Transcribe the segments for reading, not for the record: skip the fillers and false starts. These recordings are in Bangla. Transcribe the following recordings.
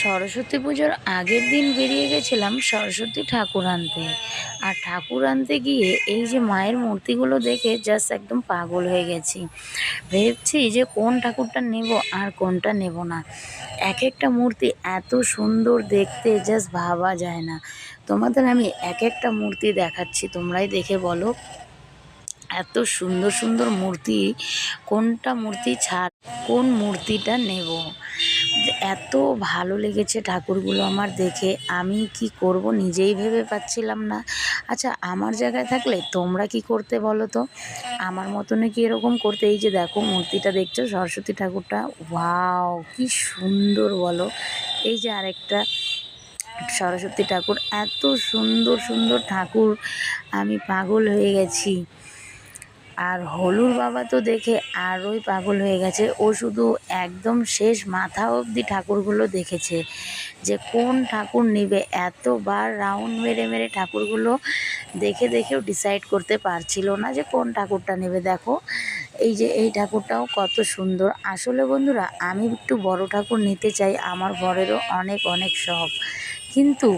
সরস্বতী পুজোর আগের দিন বেরিয়ে গেছিলাম সরস্বতী ঠাকুর আনতে। আর ঠাকুর আনতে গিয়ে এই যে মায়ের মূর্তিগুলো দেখে জাস্ট একদম পাগল হয়ে গেছি। ভেবছি যে কোন ঠাকুরটা নেব আর কোনটা নেব না। এক একটা মূর্তি এত সুন্দর দেখতে, জাস্ট ভাবা যায় না। তোমাদের আমি এক একটা মূর্তি দেখাচ্ছি, তোমরাই দেখে বলো। এত সুন্দর সুন্দর মূর্তি, কোনটা মূর্তি ছাড় কোন মূর্তিটা নেব। এত ভালো লেগেছে ঠাকুরগুলো আমার দেখে, আমি কি করব নিজেই ভেবে পাচ্ছিলাম না। আচ্ছা, আমার জায়গায় থাকলে তোমরা কি করতে বলো তো? আমার মতনে কি এরকম করতে? এই যে দেখো মূর্তিটা দেখছো, সরস্বতী ঠাকুরটা, ওয়াও কি সুন্দর বলো। এই যে আরেকটা সরস্বতী ঠাকুর, এত সুন্দর সুন্দর ঠাকুর, আমি পাগল হয়ে গেছি। আর হলুর বাবা তো দেখে আরোই পাগল হয়ে গেছে। ও শুধু একদম শেষ মাথা অবধি ঠাকুরগুলো দেখেছে যে কোন ঠাকুর নেবে। এতবার রাউন্ড মেরে মেরে ঠাকুরগুলো দেখে দেখেও ডিসাইড করতে পারছিল না যে কোন ঠাকুরটা নেবে। দেখো এই যে এই ঠাকুরটাও কত সুন্দর। আসলে বন্ধুরা, আমি একটু বড় ঠাকুর নিতে চাই, আমার বরেরও অনেক অনেক শখ, কিন্তু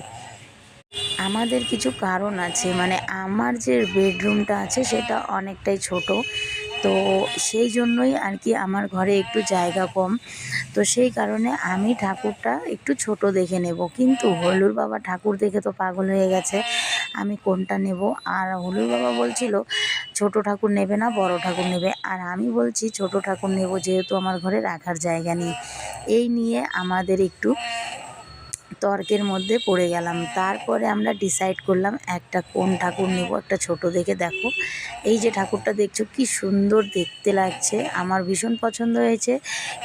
আমাদের কিছু কারণ আছে। মানে আমার যে বেডরুমটা আছে সেটা অনেকটাই ছোট, তো সেই জন্যই আর কি আমার ঘরে একটু জায়গা কম। তো সেই কারণে আমি ঠাকুরটা একটু ছোট দেখে নেব। কিন্তু হলুর বাবা ঠাকুর দেখে তো পাগল হয়ে গেছে, আমি কোনটা নেব। আর হলুর বাবা বলছিল ছোট ঠাকুর নেবে না, বড় ঠাকুর নেবে। আর আমি বলছি ছোট ঠাকুর নেব, যেহেতু আমার ঘরে রাখার জায়গা নেই। এই নিয়ে আমাদের একটু তর্কের মধ্যে পড়ে গেলাম। তারপরে আমরা ডিসাইড করলাম একটা কোন ঠাকুর নেব, একটা ছোট দেখে। দেখো এই যে ঠাকুরটা দেখছো, কি সুন্দর দেখতে লাগছে, আমার ভীষণ পছন্দ হয়েছে।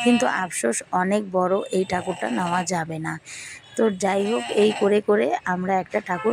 কিন্তু আফসোস অনেক বড়, এই ঠাকুরটা নেওয়া যাবে না। তো যাই হোক, এই করে করে আমরা একটা ঠাকুর